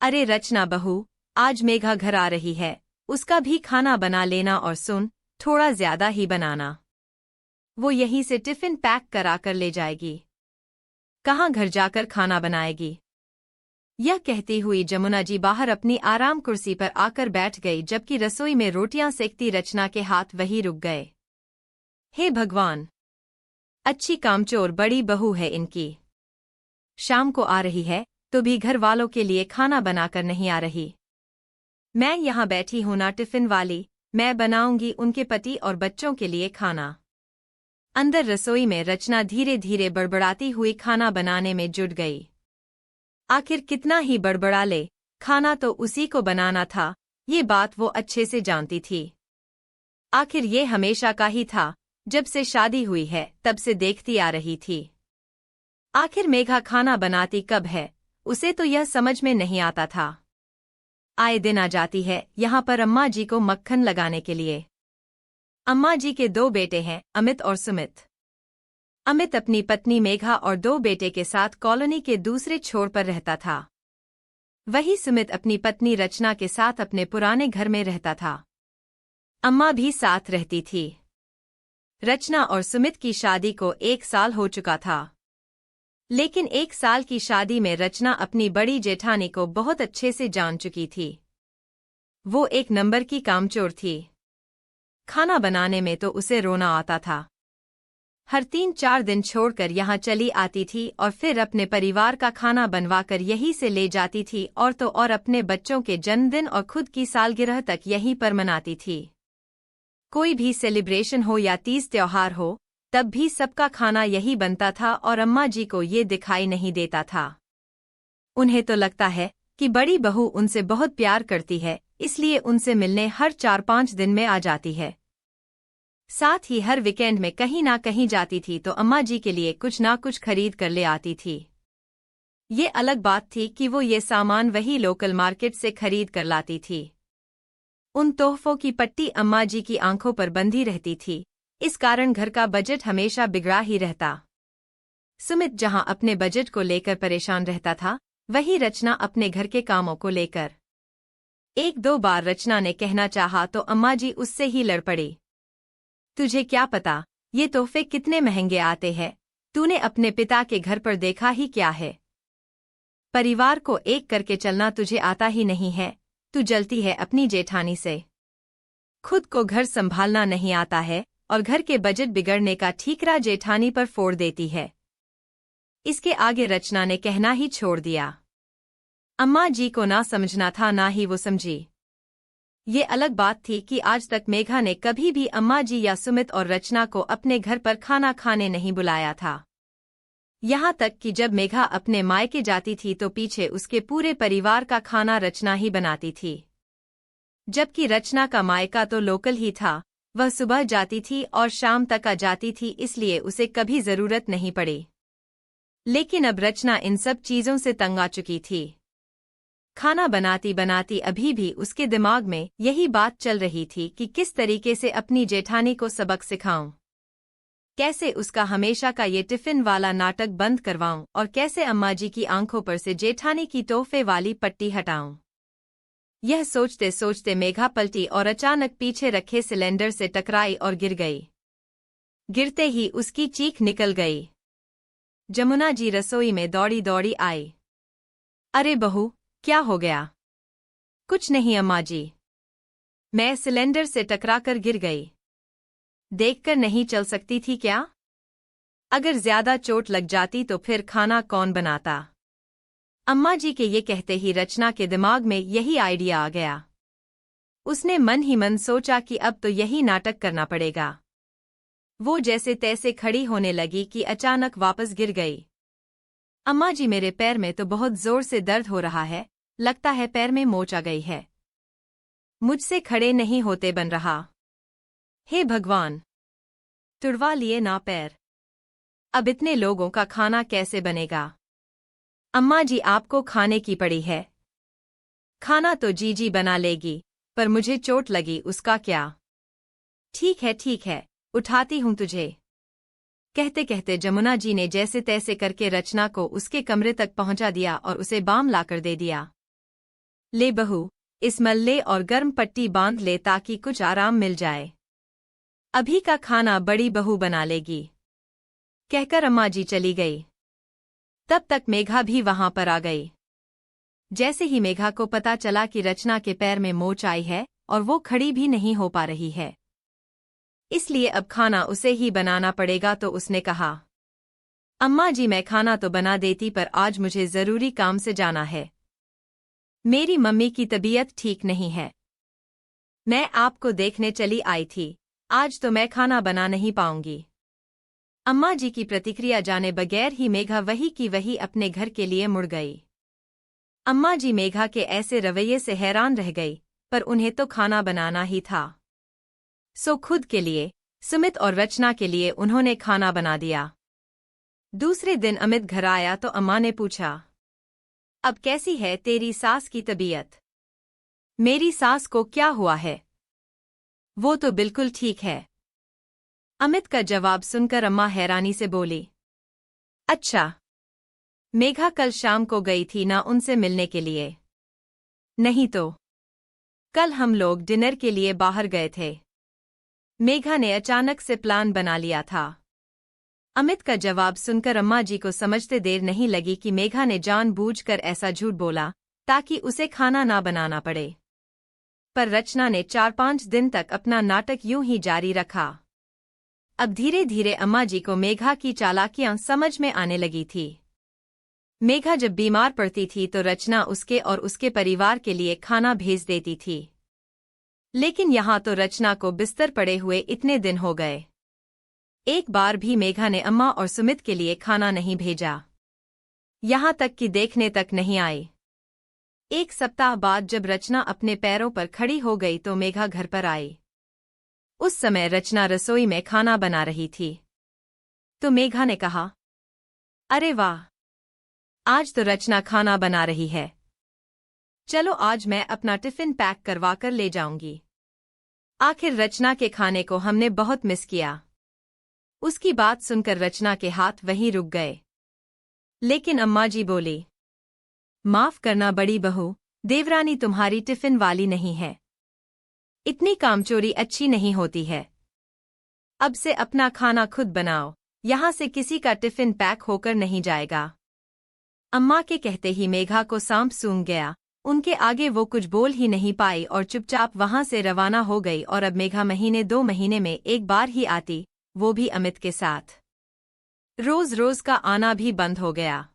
अरे रचना बहू, आज मेघा घर आ रही है, उसका भी खाना बना लेना और सुन, थोड़ा ज्यादा ही बनाना। वो यहीं से टिफिन पैक करा कर ले जाएगी। कहाँ घर जाकर खाना बनाएगी? यह कहती हुई जमुना जी बाहर अपनी आराम कुर्सी पर आकर बैठ गई, जबकि रसोई में रोटियां सेकती रचना के हाथ वहीं रुक गए। हे भगवान, अच्छी कामचोर बड़ी बहू है इनकी। शाम को आ रही है तो भी घर वालों के लिए खाना बनाकर नहीं आ रही। मैं यहाँ बैठी हूं ना टिफिन वाली, मैं बनाऊंगी उनके पति और बच्चों के लिए खाना। अंदर रसोई में रचना धीरे धीरे बड़बड़ाती हुई खाना बनाने में जुट गई। आखिर कितना ही बड़बड़ा ले, खाना तो उसी को बनाना था, ये बात वो अच्छे से जानती थी। आखिर ये हमेशा का ही था, जब से शादी हुई है तब से देखती आ रही थी। आखिर मेघा खाना बनाती कब है, उसे तो यह समझ में नहीं आता था। आए दिन आ जाती है यहाँ पर अम्मा जी को मक्खन लगाने के लिए। अम्मा जी के 2 बेटे हैं, अमित और सुमित। अमित अपनी पत्नी मेघा और 2 बेटे के साथ कॉलोनी के दूसरे छोर पर रहता था। वही सुमित अपनी पत्नी रचना के साथ अपने पुराने घर में रहता था। अम्मा भी साथ रहती थी। रचना और सुमित की शादी को 1 साल हो चुका था। लेकिन 1 साल की शादी में रचना अपनी बड़ी जेठानी को बहुत अच्छे से जान चुकी थी। वो 1 नंबर की कामचोर थी। खाना बनाने में तो उसे रोना आता था। हर 3-4 दिन छोड़कर यहाँ चली आती थी और फिर अपने परिवार का खाना बनवाकर यहीं से ले जाती थी, और तो और अपने बच्चों के जन्मदिन और खुद की सालगिरह तक यहीं पर मनाती थी। कोई भी सेलिब्रेशन हो या तीज त्योहार हो, तब भी सबका खाना यही बनता था और अम्मा जी को ये दिखाई नहीं देता था। उन्हें तो लगता है कि बड़ी बहू उनसे बहुत प्यार करती है, इसलिए उनसे मिलने हर 4-5 दिन में आ जाती है। साथ ही हर वीकेंड में कहीं ना कहीं जाती थी तो अम्मा जी के लिए कुछ ना कुछ खरीद कर ले आती थी। ये अलग बात थी कि वो ये सामान वही लोकल मार्केट से खरीद कर लाती थी। उन तोहफों की पट्टी अम्मा जी की आंखों पर बंधी रहती थी, इस कारण घर का बजट हमेशा बिगड़ा ही रहता। सुमित जहां अपने बजट को लेकर परेशान रहता था, वहीं रचना अपने घर के कामों को लेकर। 1-2 बार रचना ने कहना चाहा तो अम्मा जी उससे ही लड़ पड़ी। तुझे क्या पता ये तोहफे कितने महंगे आते हैं, तूने अपने पिता के घर पर देखा ही क्या है। परिवार को एक करके चलना तुझे आता ही नहीं है, तू जलती है अपनी जेठानी से। खुद को घर संभालना नहीं आता है और घर के बजट बिगड़ने का ठीकरा जेठानी पर फोड़ देती है। इसके आगे रचना ने कहना ही छोड़ दिया। अम्मा जी को ना समझना था, ना ही वो समझी। ये अलग बात थी कि आज तक मेघा ने कभी भी अम्मा जी या सुमित और रचना को अपने घर पर खाना खाने नहीं बुलाया था। यहाँ तक कि जब मेघा अपने मायके जाती थी तो पीछे उसके पूरे परिवार का खाना रचना ही बनाती थी। जबकि रचना का मायका तो लोकल ही था, वह सुबह जाती थी और शाम तक आ जाती थी, इसलिए उसे कभी जरूरत नहीं पड़ी। लेकिन अब रचना इन सब चीजों से तंग आ चुकी थी। खाना बनाती बनाती अभी भी उसके दिमाग में यही बात चल रही थी कि किस तरीके से अपनी जेठानी को सबक सिखाऊं, कैसे उसका हमेशा का ये टिफिन वाला नाटक बंद करवाऊं और कैसे अम्मा जी की आंखों पर से जेठानी की तोहफे वाली पट्टी हटाऊं। यह सोचते सोचते मेघा पलटी और अचानक पीछे रखे सिलेंडर से टकराई और गिर गई। गिरते ही उसकी चीख निकल गई। जमुना जी रसोई में दौड़ी दौड़ी आई। अरे बहू, क्या हो गया? कुछ नहीं अम्मा जी, मैं सिलेंडर से टकराकर गिर गई। देखकर नहीं चल सकती थी क्या? अगर ज्यादा चोट लग जाती तो फिर खाना कौन बनाता? अम्मा जी के ये कहते ही रचना के दिमाग में यही आइडिया आ गया। उसने मन ही मन सोचा कि अब तो यही नाटक करना पड़ेगा। वो जैसे तैसे खड़ी होने लगी कि अचानक वापस गिर गई। अम्मा जी, मेरे पैर में तो बहुत जोर से दर्द हो रहा है, लगता है पैर में मोच आ गई है। मुझसे खड़े नहीं होते बन रहा। हे भगवान, तुड़वा लिए ना पैर। अब इतने लोगों का खाना कैसे बनेगा? अम्मा जी, आपको खाने की पड़ी है। खाना तो जीजी बना लेगी, पर मुझे चोट लगी उसका क्या? ठीक है, उठाती हूँ तुझे। कहते कहते जमुना जी ने जैसे तैसे करके रचना को उसके कमरे तक पहुंचा दिया और उसे बाम लाकर दे दिया। ले बहू, इस मल्ले और गर्म पट्टी बांध ले ताकि कुछ आराम मिल जाए। अभी का खाना बड़ी बहू बना लेगी, कहकर अम्मा जी चली गई। तब तक मेघा भी वहां पर आ गई। जैसे ही मेघा को पता चला कि रचना के पैर में मोच आई है और वो खड़ी भी नहीं हो पा रही है, इसलिए अब खाना उसे ही बनाना पड़ेगा, तो उसने कहा, अम्मा जी मैं खाना तो बना देती पर आज मुझे जरूरी काम से जाना है। मेरी मम्मी की तबीयत ठीक नहीं है। मैं आपको देखने चली आई थी, आज तो मैं खाना बना नहीं पाऊंगी। अम्मा जी की प्रतिक्रिया जाने बगैर ही मेघा वही की वही अपने घर के लिए मुड़ गई। अम्मा जी मेघा के ऐसे रवैये से हैरान रह गई, पर उन्हें तो खाना बनाना ही था। सो खुद के लिए, सुमित और रचना के लिए उन्होंने खाना बना दिया। दूसरे दिन अमित घर आया तो अम्मा ने पूछा, अब कैसी है तेरी सास की तबीयत? मेरी सास को क्या हुआ है? वो तो बिल्कुल ठीक है। अमित का जवाब सुनकर अम्मा हैरानी से बोली, अच्छा, मेघा कल शाम को गई थी ना उनसे मिलने के लिए? नहीं तो कल हम लोग डिनर के लिए बाहर गए थे। मेघा ने अचानक से प्लान बना लिया था। अमित का जवाब सुनकर अम्मा जी को समझते देर नहीं लगी कि मेघा ने जानबूझकर ऐसा झूठ बोला ताकि उसे खाना ना बनाना पड़े। पर रचना ने 4-5 दिन तक अपना नाटक यूं ही जारी रखा। अब धीरे धीरे अम्मा जी को मेघा की चालाकियां समझ में आने लगी थी। मेघा जब बीमार पड़ती थी तो रचना उसके और उसके परिवार के लिए खाना भेज देती थी। लेकिन यहाँ तो रचना को बिस्तर पड़े हुए इतने दिन हो गए, एक बार भी मेघा ने अम्मा और सुमित के लिए खाना नहीं भेजा। यहाँ तक कि देखने तक नहीं आई। एक सप्ताह बाद जब रचना अपने पैरों पर खड़ी हो गई तो मेघा घर पर आई। उस समय रचना रसोई में खाना बना रही थी। तो मेघा ने कहा, अरे वाह, आज तो रचना खाना बना रही है। चलो आज मैं अपना टिफिन पैक करवा कर ले जाऊंगी। आखिर रचना के खाने को हमने बहुत मिस किया। उसकी बात सुनकर रचना के हाथ वहीं रुक गए। लेकिन अम्मा जी बोली, माफ करना बड़ी बहू, देवरानी तुम्हारी टिफिन वाली नहीं है। इतनी कामचोरी अच्छी नहीं होती है। अब से अपना खाना खुद बनाओ, यहाँ से किसी का टिफिन पैक होकर नहीं जाएगा। अम्मा के कहते ही मेघा को सांप सूंघ गया। उनके आगे वो कुछ बोल ही नहीं पाई और चुपचाप वहां से रवाना हो गई। और अब मेघा महीने 2 महीने में एक बार ही आती, वो भी अमित के साथ। रोज रोज का आना भी बंद हो गया।